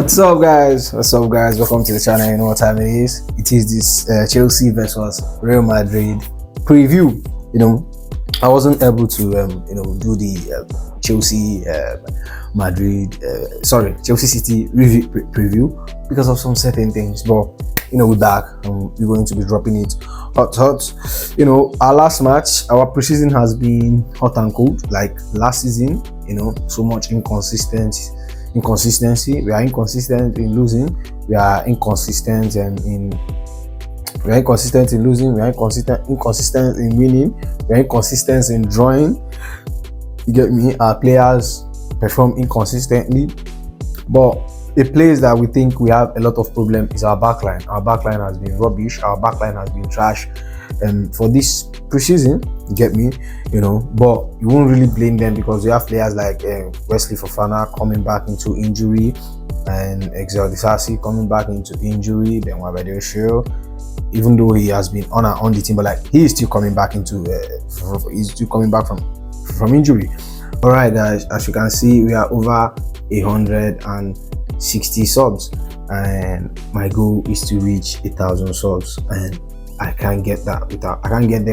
What's up, guys? What's up, guys? Welcome to the channel. You know what time it is? It is this Chelsea versus Real Madrid preview. I wasn't able to do the Chelsea Madrid Chelsea City review preview because of some certain things, but we're back and we're going to be dropping it hot. Our last match, our preseason has been hot and cold like last season. So much inconsistency. We are inconsistent in losing. We are inconsistent in losing. We are inconsistent in winning. We are inconsistent in drawing. You get me? Our players perform inconsistently. But a place that we think we have a lot of problem is our backline. Our backline has been rubbish. Our backline has been trash. For this preseason, you get me? But you won't really blame them because we have players like Wesley Fofana coming back into injury, and Exel Disasi coming back into injury. Then Wabedeo, even though he has been on the team, but like he is still coming back from injury. All right, guys, as you can see, we are over 160 subs, and my goal is to reach 1,000 subs, and I can't get there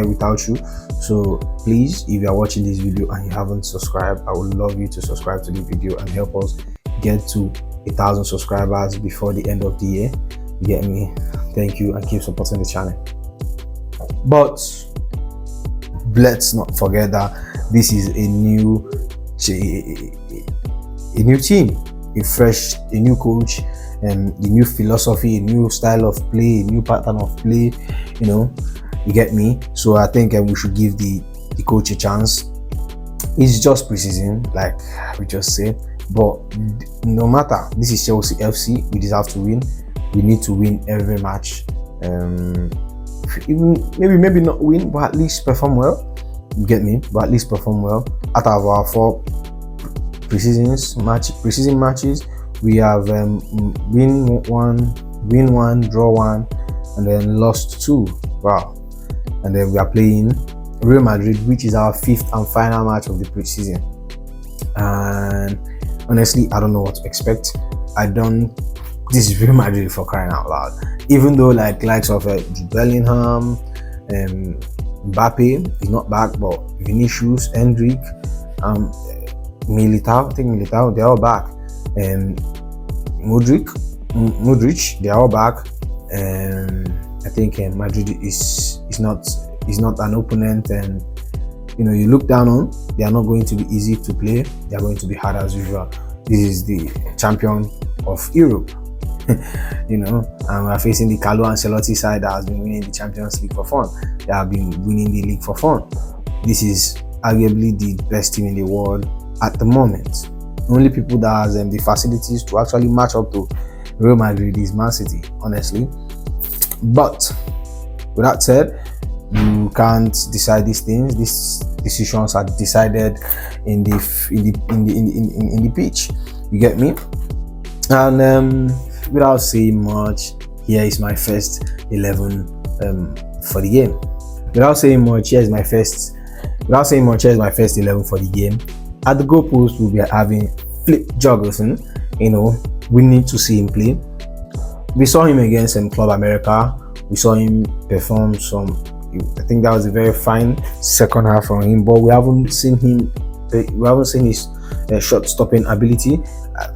without you. So please, if you are watching this video and you haven't subscribed, I would love you to subscribe to the video and help us get to 1,000 subscribers before the end of the year. You get me? Thank you, and keep supporting the channel. But let's not forget that this is a new team, a new coach, and a new philosophy, a new style of play, a new pattern of play. You get me? So I think we should give the coach a chance. It's just preseason, like we just said, but no matter, this is Chelsea FC. We deserve to win. We need to win every match. Even maybe not win, but at least perform well. You get me? But at least perform well. Out of our 4 preseason matches, we have win one, draw 1, and then lost 2. Wow. And then we are playing Real Madrid, which is our 5th and final match of the preseason. And honestly, I don't know what to expect. This is Real Madrid, for crying out loud. Even though likes of Jude Bellingham, Mbappe is not back, but Vinicius, Hendrick, Militao, they're all back. And Modric, they're all back. I think Madrid is not an opponent, and you look down on. They are not going to be easy to play. They are going to be hard as usual. This is the champion of Europe, and we are facing the Carlo Ancelotti side that has been winning the Champions League for fun. They have been winning the league for fun. This is arguably the best team in the world at the moment. Only people that has the facilities to actually match up to Real Madrid is Man City, honestly. But with that said, you can't decide these things. These decisions are decided in the pitch. You get me? And without saying much, here is my first 11 for the game. Without saying much, here is my first 11 for the game. At the goalpost, we'll be having Flip Jorgensen. We need to see him play. We saw him against Club America. We saw him perform I think that was a very fine second half from him, but we haven't seen his shot stopping ability.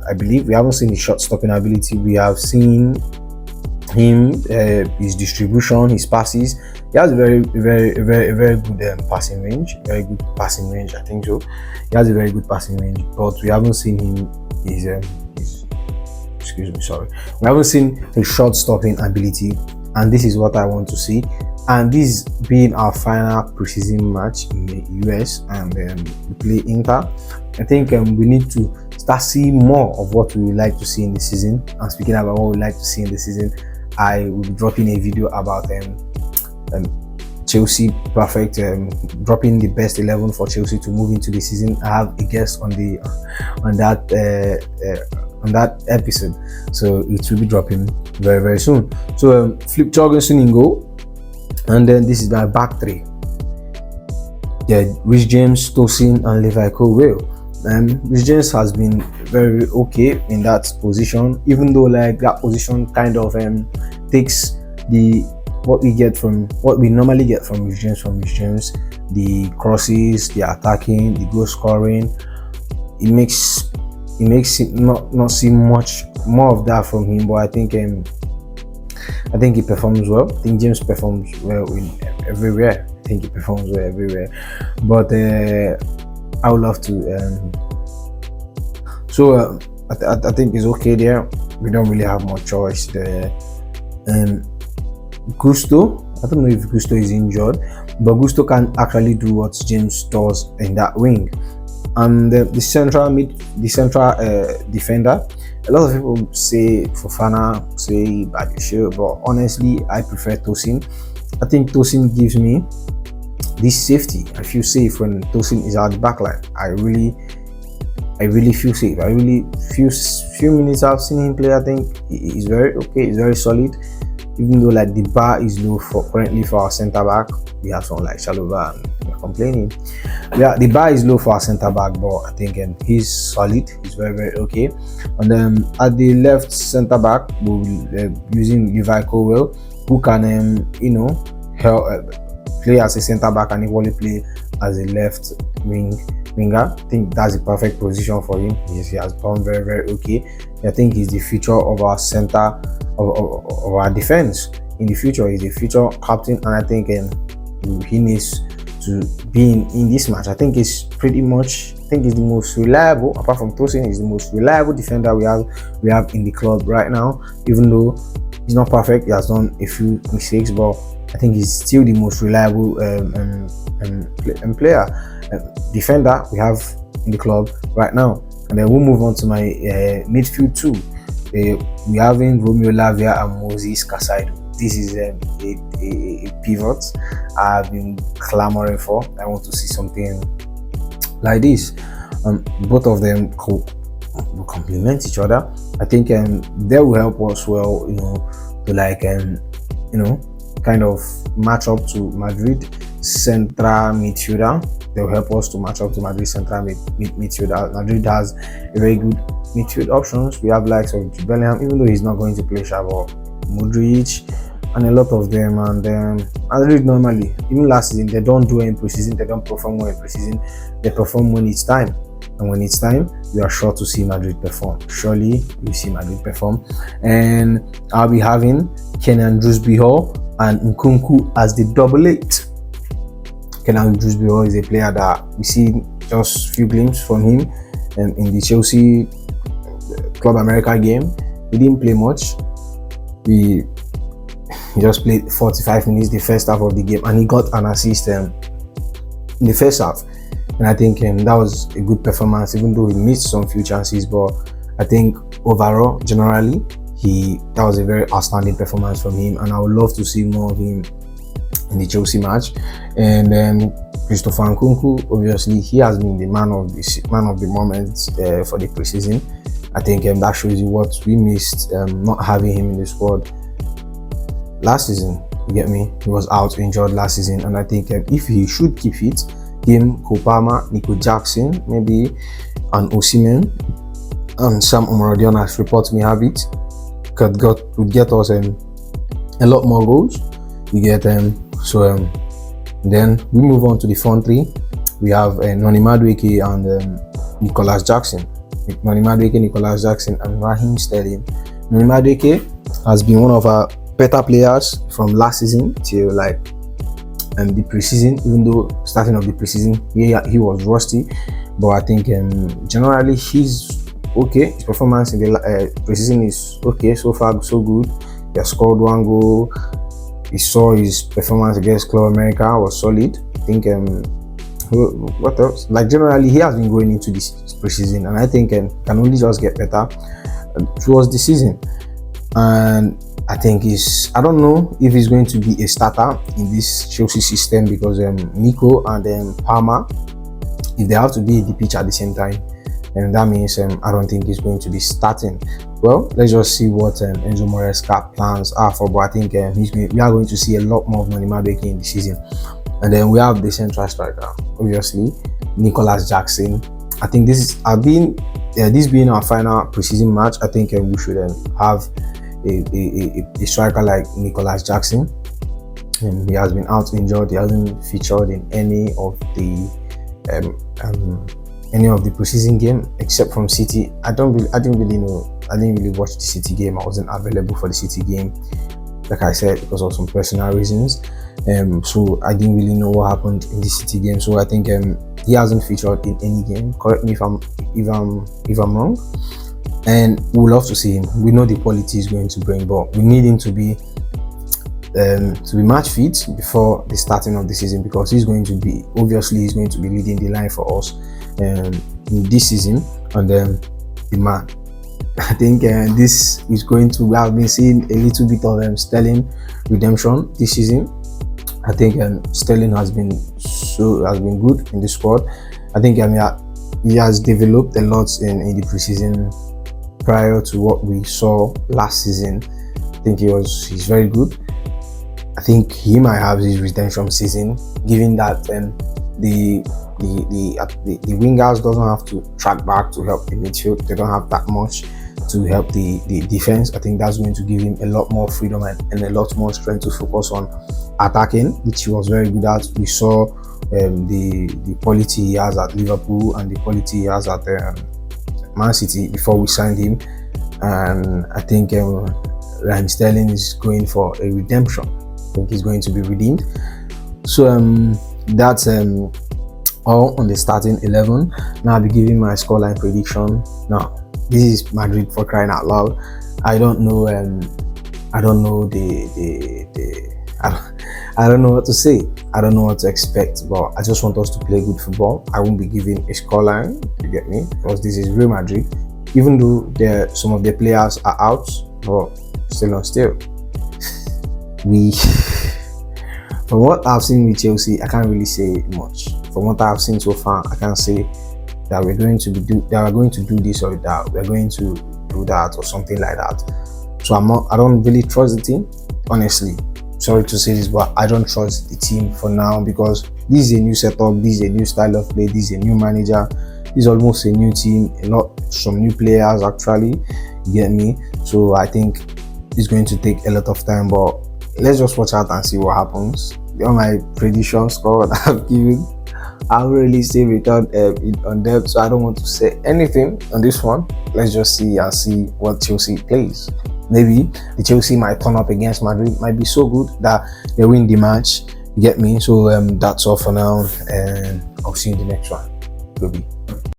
I believe we haven't seen his shot stopping ability. We have seen him, his distribution, his passes. He has a very good passing range. Very good passing range, I think so. He has a very good passing range, but we haven't seen him we haven't seen his shot stopping ability, and this is what I want to see. And this being our final preseason match in the US, and we play Inter, I think we need to start seeing more of what we would like to see in the season. And speaking about what we like to see in the season, I will be dropping a video about Chelsea Perfect, dropping the best 11 for Chelsea to move into the season. I have a guest on that episode, so it will be dropping very soon. So Flip Jorgensen in goal, and then this is my back 3. Yeah, Rhys James, Tosin, and Levi Colwill. Rhys James has been very okay in that position, even though like that position kind of takes the what we normally get from Rich James, the crosses, the attacking, the goal scoring. It makes it not see much more of that from him, but I think he performs well. I think James performs well in everywhere. I think he performs well everywhere. But I would love to. I think it's okay there. We don't really have much choice there. Gusto, I don't know if Gusto is injured, but Gusto can actually do what James does in that wing. And the central defender, a lot of people say Fofana, say Badiashile, but honestly, I prefer Tosin. I think Tosin gives me this safety. I feel safe when Tosin is at the back line. I really feel safe. I really few minutes I've seen him play, I think he's very okay. He's very solid. Even though like the bar is low currently for our centre back, we have someone like Shalova and we're complaining. Yeah, the bar is low for our centre back, but I think he's solid. He's very okay. And then at the left centre back, we'll be using Levi Colwell, who can help play as a centre back and equally play as a left winger. I think that's the perfect position for him. He has done very okay. I think he's the future of our center of our defense. In the future, he's the future captain, and I think he needs to be in this match. I think he's the most reliable, apart from Tosin, he's the most reliable defender we have in the club right now. Even though he's not perfect, he has done a few mistakes, but I think he's still the most reliable defender we have in the club right now. And then we'll move on to my midfield too. We having Romeo Lavia and Moses Casado. This is a pivot I've been clamoring for. I want to see something like this. Both of them will complement each other. I think they will help us well, to kind of match up to Madrid central midfielder. They'll help us to match up to Madrid central midfielder. Madrid has a very good midfield options. We have likes of Bellingham, even though he's not going to play Xavi, Modric, and a lot of them. And Madrid normally, even last season, they don't do any preseason. They don't perform well in preseason. They perform when it's time, and when it's time, you are sure to see Madrid perform. Surely you see Madrid perform. And I'll be having Kenan Drewsby and Nkunku as the double eight. Kenan Drewsby is a player that we see just few glimpses from him in the Chelsea Club America game. He didn't play much. He just played 45 minutes the first half of the game, and he got an assist in the first half. And I think that was a good performance, even though he missed some few chances. But I think overall, generally, that was a very outstanding performance from him, and I would love to see more of him in the Chelsea match. And then Christopher Nkunku, obviously, he has been the man of the moment for the preseason. I think that shows you what we missed not having him in the squad last season. You get me? He was out injured last season, and I think if he should keep fit, him, Kopama, Nico Jackson, maybe, and Osimhen, and Sam Omorodion, as reports may have it, would get us a lot more goals. You get then we move on to the front three. We have Noni Madueke and Nicholas Jackson. Noni Madueke, Nicholas Jackson, and Raheem Sterling. Noni Madueke has been one of our better players from last season till the preseason. Even though starting of the preseason he was rusty, but I think generally he's okay. His performance in the preseason is okay so far, so good. He has scored one goal. We saw his performance against Club America was solid. I think what else? Generally, he has been going into this preseason, and I think can only just get better towards the season. And I think I don't know if he's going to be a starter in this Chelsea system, because Nico and Palmer, if they have to be at the pitch at the same time, and that means I don't think he's going to be starting. Well, let's just see what Enzo Maresca plans are for. But I think we are going to see a lot more of Noni Madueke in the season. And then we have the central striker, obviously, Nicholas Jackson. I think I've been yeah, this being our final preseason match, I think we should have a striker like Nicholas Jackson. He has been out injured. He hasn't featured in any of the preseason game except from City. I didn't really know. I didn't really watch the City game. I wasn't available for the City game, like I said, because of some personal reasons. So I didn't really know what happened in the City game. So I think he hasn't featured in any game. Correct me if I'm wrong. And we love to see him. We know the quality he's going to bring, but we need him to be match fit before the starting of the season, because he's going to be leading the line for us in this season. And the man, I think this is going to. We have been seeing a little bit of Sterling redemption this season. I think Sterling has been good in the squad. I think he has developed a lot in the preseason prior to what we saw last season. I think he's very good. I think he might have his redemption season, given that the wingers doesn't have to track back to help the midfield. They don't have that much to help the defense. I think that's going to give him a lot more freedom and a lot more strength to focus on attacking, which he was very good at. We saw the quality he has at Liverpool and the quality he has at Man City before we signed him. And I think Raheem Sterling is going for a redemption. I think he's going to be redeemed. So that's all on the starting 11. Now I'll be giving my scoreline prediction. Now this is Madrid, for crying out loud. I don't know I don't know I don't know what to say. I don't know what to expect, but I just want us to play good football. I won't be giving a scoreline, you get me, because this is Real Madrid. Even though some of the players are out, but still, from what I've seen with Chelsea, I can't really say much. From what I've seen so far, I can't say that we're going to do this or that. We're going to do that or something like that. So I don't really trust the team, honestly. Sorry to say this, but I don't trust the team for now, because this is a new setup, this is a new style of play, this is a new manager, this is almost a new team, some new players actually, you get me? So I think it's going to take a lot of time, but let's just watch out and see what happens. On my prediction score that I've given, I'll really say return on them, so I don't want to say anything on this one. Let's just see what Chelsea plays. Maybe the Chelsea might turn up against Madrid, might be so good that they win the match, you get me? So that's all for now, and I'll see you in the next one. Goodbye.